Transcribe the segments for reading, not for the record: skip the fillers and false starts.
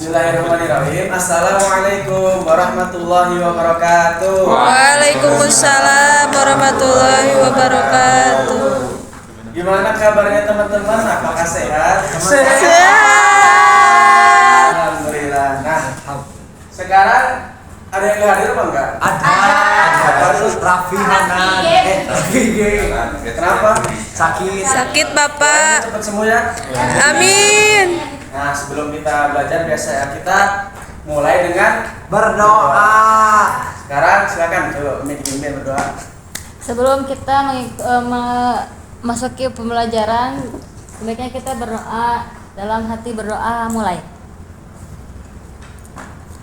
Bismillahirrahmanirrahim. Assalamualaikum warahmatullahi wabarakatuh. Waalaikumsalam warahmatullahi wabarakatuh. Gimana kabarnya teman-teman? Apakah sehat? Sehat. Alhamdulillah. Nah, sekarang ada yang gak hadir apa enggak? Ada. Raffi Hanan. Raffi G. Kenapa? Sakit Bapak. Cepat sembuh ya. Amin. Nah, sebelum kita belajar biasa ya, kita mulai dengan Berdoa. sekarang silakan coba mimpin berdoa. Sebelum kita memasuki pembelajaran, sebaiknya kita berdoa, dalam hati berdoa mulai.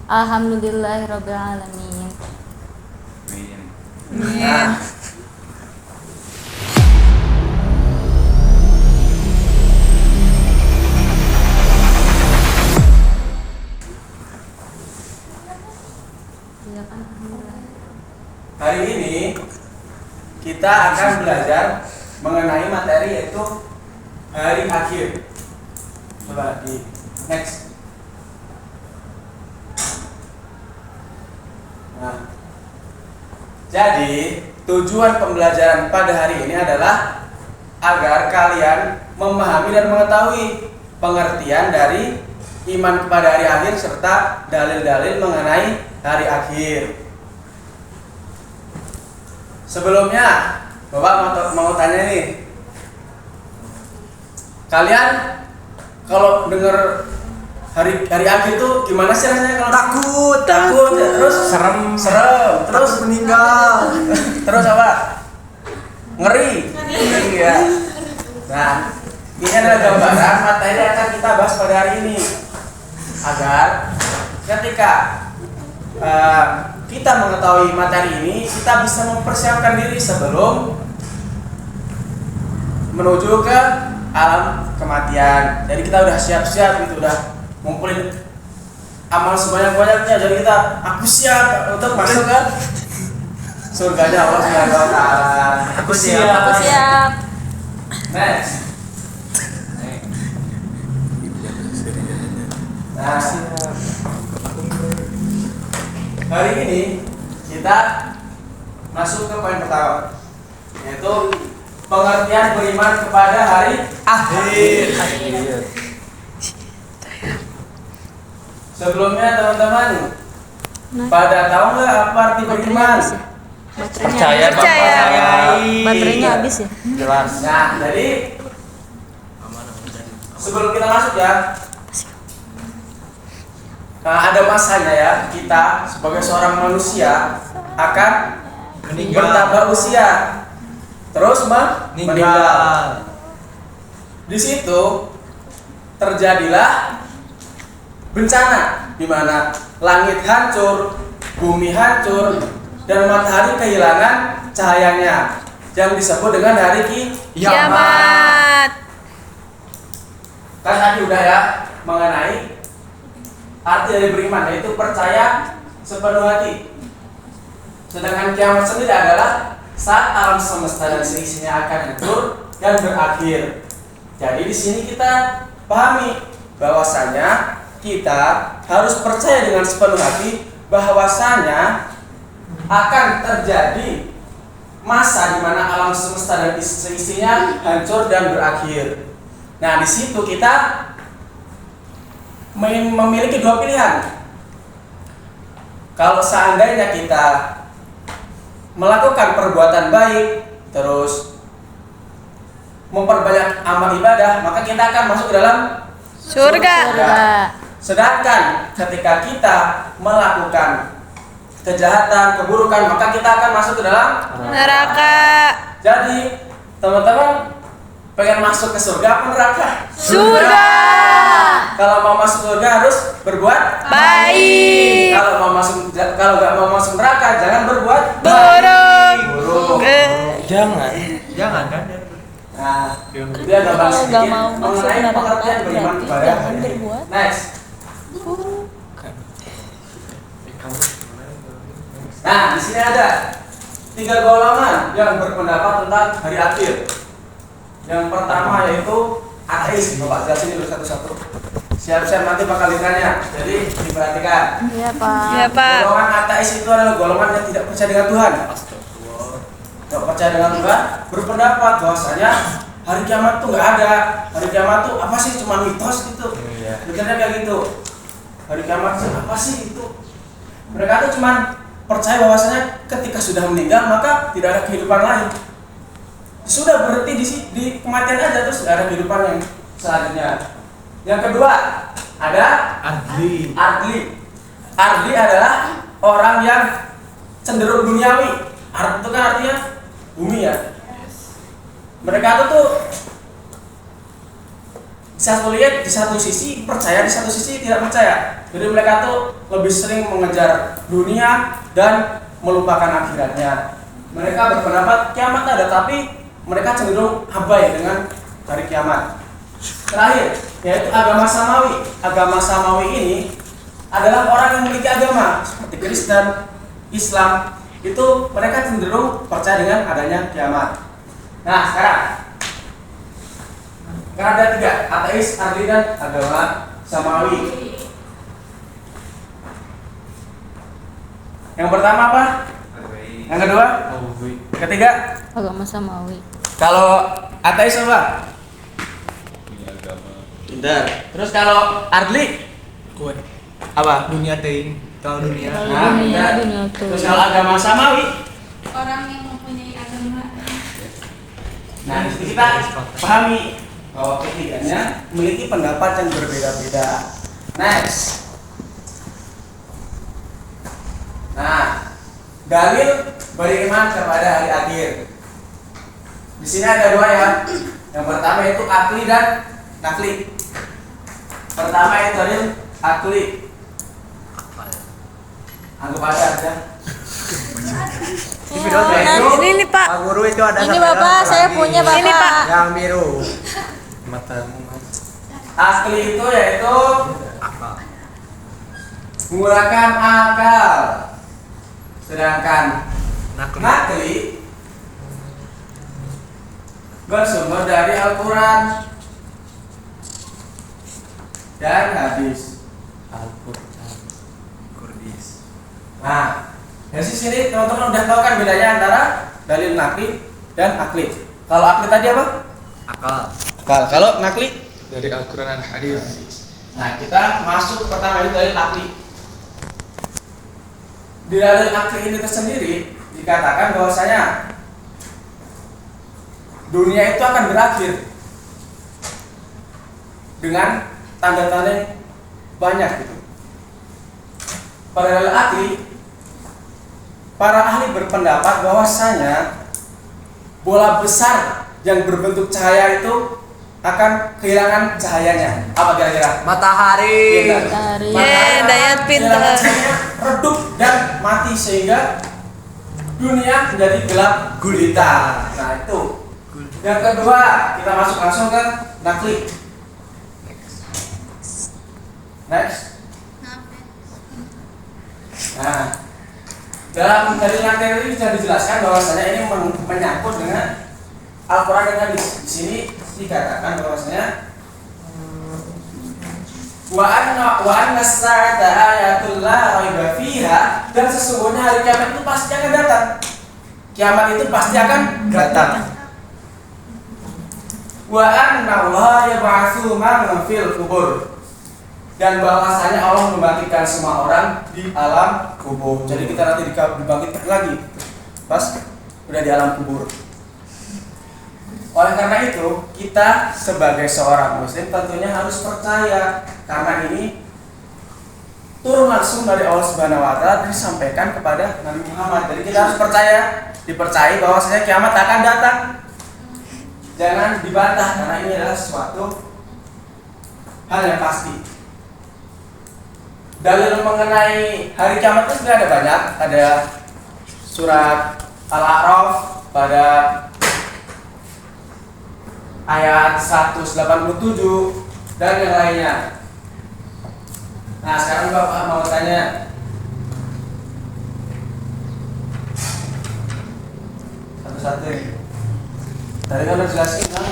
Alhamdulillahirabbil alamin. Nah, hari ini kita akan belajar mengenai materi yaitu hari akhir. Coba di next. Nah, jadi tujuan pembelajaran pada hari ini adalah agar kalian memahami dan mengetahui pengertian dari iman kepada hari akhir serta dalil-dalil mengenai hari akhir. Sebelumnya, Bapak mau tanya nih, kalian kalau dengar hari akhir tuh gimana sih rasanya? Kalau takut ya, terus serem, terus meninggal, terus apa? Ngeri ya. Nah, ini adalah gambaran materi yang akan kita bahas pada hari ini, agar ketika kita mengetahui materi ini, kita bisa mempersiapkan diri sebelum menuju ke alam kematian. Jadi kita udah siap-siap gitu, udah ngumpulin amal sebanyak-banyaknya. Jadi aku siap untuk masuk ke surganya Allah Subhanahu wa taala. Aku siap. Next. Nah, hari ini kita masuk ke poin pertama, yaitu pengertian beriman kepada hari akhir. Sebelumnya teman-teman, pada tahu nggak apa arti beriman? Percaya. Baterainya habis ya? Jelas. Nah, jadi sebelum kita masuk ya, ada masanya ya, kita sebagai seorang manusia akan bertambah usia, terus meninggal. Di situ terjadilah bencana, di mana langit hancur, bumi hancur, dan matahari kehilangan cahayanya, yang disebut dengan hari Kiamat. Kan tadi udah ya mengenai arti dari beriman, yaitu percaya sepenuh hati. Sedangkan kiamat sendiri adalah saat alam semesta dan seisinya akan hancur dan berakhir. Jadi di sini kita pahami bahwasanya kita harus percaya dengan sepenuh hati bahwasanya akan terjadi masa di mana alam semesta dan seisinya hancur dan berakhir. Nah, di situ kita memiliki dua pilihan. Kalau seandainya kita melakukan perbuatan baik, terus memperbanyak amal ibadah, maka kita akan masuk ke dalam Surga. Sedangkan ketika kita melakukan kejahatan, keburukan, maka kita akan masuk ke dalam Neraka. Jadi teman-teman pengen masuk ke surga apa neraka? Surga. Kalau mau masuk surga harus berbuat Baik. Kalau nggak mau masuk neraka jangan berbuat Buruk. Jangan kan? Nah, dia ada bahas Kalau nggak sedikit mau masuk mengenai neraka, pengertian beriman berarti kepada jangan hari ini. berbuat Next. Nah, di sini ada 3 golongan yang berpendapat tentang hari akhir. Yang pertama yaitu ateis. Bapak jelasin dulu satu-satu. Siap-siap nanti bakal ditanya. Jadi diperhatikan. Iya, Pak. Iya, Pak. Golongan ateis itu adalah golongan yang tidak percaya dengan Tuhan. Tidak percaya dengan Tuhan, berpendapat bahwasanya hari kiamat tuh nggak ada. Hari kiamat tuh apa sih? Cuma mitos gitu. Mikirnya kayak gitu. Hari kiamat tuh apa sih itu? Mereka tuh cuma percaya bahwasanya ketika sudah meninggal maka tidak ada kehidupan lain. Sudah berhenti di kematian aja, terus tidak ada kehidupan yang selanjutnya. Yang kedua ada Adli. Adli adalah orang yang cenderung duniawi. Itu kan artinya bumi ya. Mereka tuh bisa lihat di satu sisi percaya, di satu sisi tidak percaya. Jadi mereka tuh lebih sering mengejar dunia dan melupakan akhiratnya. Mereka berpendapat kiamat ada, tapi mereka cenderung abai dengan hari kiamat. Terakhir, yaitu agama Samawi. Agama Samawi ini adalah orang yang memiliki agama seperti Kristen, Islam. Itu mereka cenderung percaya dengan adanya kiamat. Nah, sekarang ada 3, ateis, adli, dan agama Samawi. Yang pertama apa? Yang kedua? Ketiga? Agama Samawi. Kalau ateis apa? Pintar. Terus kalau adli? Kuat. Apa? Dunia ting. Kalau dunia. Nah, Dunia, pintar. dunia tuh. Terus kalau agama Samawi? Orang yang mempunyai agama. Nah, di situ kita pahami bahwa ketiganya memiliki pendapat yang berbeda-beda. Next. Nah, dalil beriman kepada hari akhir. Di sini ada 2 ya. Yang pertama itu akli dan nakli. Pertama itu dalil akli. Anggap aja. Ini nih, Pak. Pak Guru itu ada Ini satu Bapak, lagi. saya punya Bapak. Ini, Pak. Yang biru. Matamu Mas. Akli itu yaitu Akal. menggunakan akal. Sedangkan nakli bersumber dari Al-Quran dan hadis. Al-Qur'an. Kurdis. Nah, dari sini teman-teman udah tahu kan bedanya antara dalil nakli dan akli. Kalau akli tadi apa? Akal. Akal. Kalau nakli? Dari Al-Quran dan hadis. Nah, kita masuk pertama itu dalil akli. Di dalil akli ini tersendiri dikatakan bahwasanya dunia itu akan berakhir dengan tanda-tanda banyak gitu. Pada dalil akli, para ahli berpendapat bahwasanya bola besar yang berbentuk cahaya itu akan kehilangan cahayanya. Apa kira-kira? Matahari. Pintar. Matahari. Yeay, Dayat pintar. Kehilangan cahayanya, redup dan mati sehingga dunia menjadi gelap gulita. Nah, itu. Yang kedua, kita masuk langsung ke nakli. Next. Nah, dalam dari nakli ini sudah dijelaskan bahwasanya ini menyangkut dengan Al-Quran dan hadis. Di sini dikatakan bahwasanya wa anna as-sa'ata ayatul la raiba fiha, dan sesungguhnya hari kiamat itu pasti akan datang. Kiamat itu pasti akan datang. Wa anna Allah yab'atsu man fil kubur, dan bahwasanya Allah membangkitkan semua orang di alam kubur. Jadi kita nanti dibangkitkan lagi pas udah di alam kubur. Oleh karena itu, kita sebagai seorang muslim tentunya harus percaya, karena ini turun langsung dari Allah Subhanahu wa taala disampaikan kepada Nabi Muhammad. Jadi kita harus dipercayai bahwasanya kiamat akan datang. Jangan dibantah, karena ini adalah sesuatu hal yang pasti. Dalil mengenai hari kiamat itu sebenarnya ada banyak. Ada surat Al-A'raf pada ayat 187 dan yang lainnya. Nah, sekarang Bapak mau tanya. Satu-satu. Tadi kan udah jelasin kan?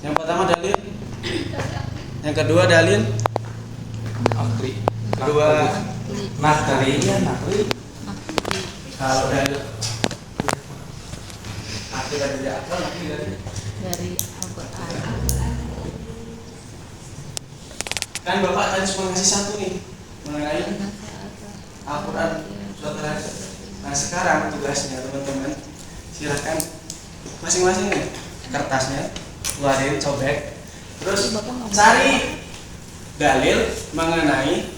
Yang pertama dalil Yang kedua dalil Akli. kedua nakli. Kalau dalil akli dari akal, nakli dari Al-Quran. kan Bapak tadi cuma ngasih satu nih mengenai Al-Quran surat Al-Asr. Nah sekarang tugasnya teman-teman, silakan masing-masing nih kertasnya keluarin, sobek, terus cari dalil mengenai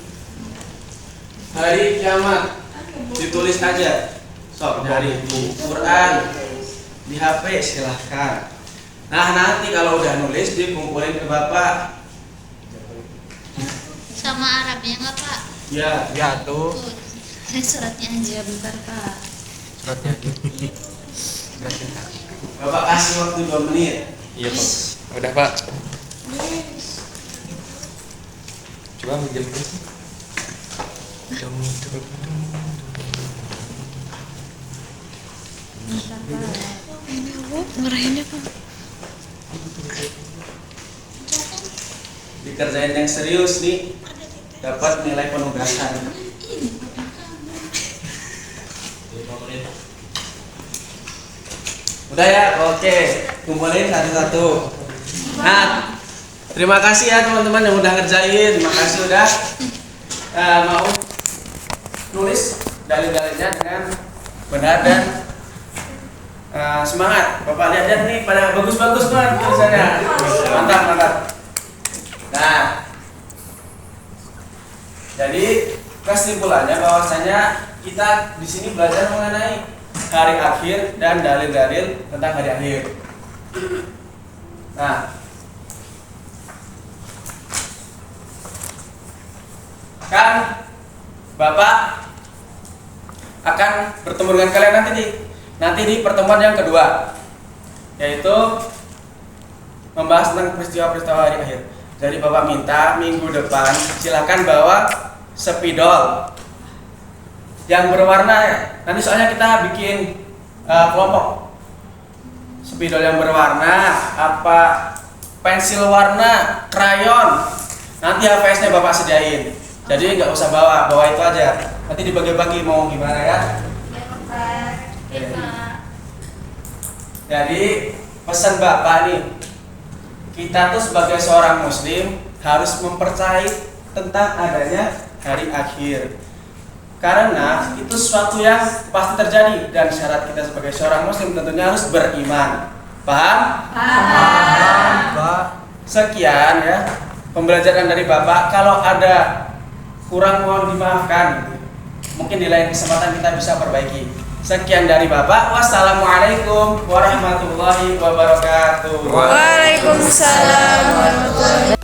hari kiamat, ditulis aja sok dari buku Quran di HP silahkan. Nah nanti kalau udah nulis dikumpulin ke Bapak. Sama Arabnya nggak Pak? Ya, Ya tuh. Ini suratnya aja. Iya bentar Pak. Suratnya. Suratnya. Bapak kasih waktu 2 menit. Iya Pak. Udah Pak. Coba minjem dulu. Ngerahinnya Pak. Dikerjain yang serius nih dapat nilai penugasan. Udah ya, oke, kumpulin satu-satu. Nah, terima kasih ya teman-teman yang udah ngerjain. Terima kasih udah mau nulis dalil-dalilnya dengan benar dan semangat. Bapak lihat nih pada bagus-bagus banget tulisannya. Mantap, mantap. Nah, jadi kesimpulannya bahwasanya kita di sini belajar mengenai hari akhir dan dalil-dalil tentang hari akhir. Nah, kan Bapak akan bertemu dengan kalian nanti di pertemuan yang kedua, yaitu membahas tentang peristiwa-peristiwa hari akhir. Jadi Bapak minta minggu depan silakan bawa spidol yang berwarna ya. Nanti soalnya kita bikin kelompok spidol yang berwarna, apa pensil warna, krayon. Nanti HVS-nya Bapak sediain. Jadi nggak usah bawa itu aja. Nanti dibagi-bagi mau gimana ya. Ya Pak. Jadi pesan Bapak nih, kita tuh sebagai seorang muslim harus mempercayai tentang adanya hari akhir. Karena itu sesuatu yang pasti terjadi dan syarat kita sebagai seorang muslim tentunya harus beriman. Paham? Paham, Pak. Sekian ya pembelajaran dari Bapak. Kalau ada kurang mohon dimaafkan. Mungkin di lain kesempatan kita bisa perbaiki. Sekian dari Bapak. Wassalamualaikum warahmatullahi wabarakatuh. Waalaikumsalam warahmatullahi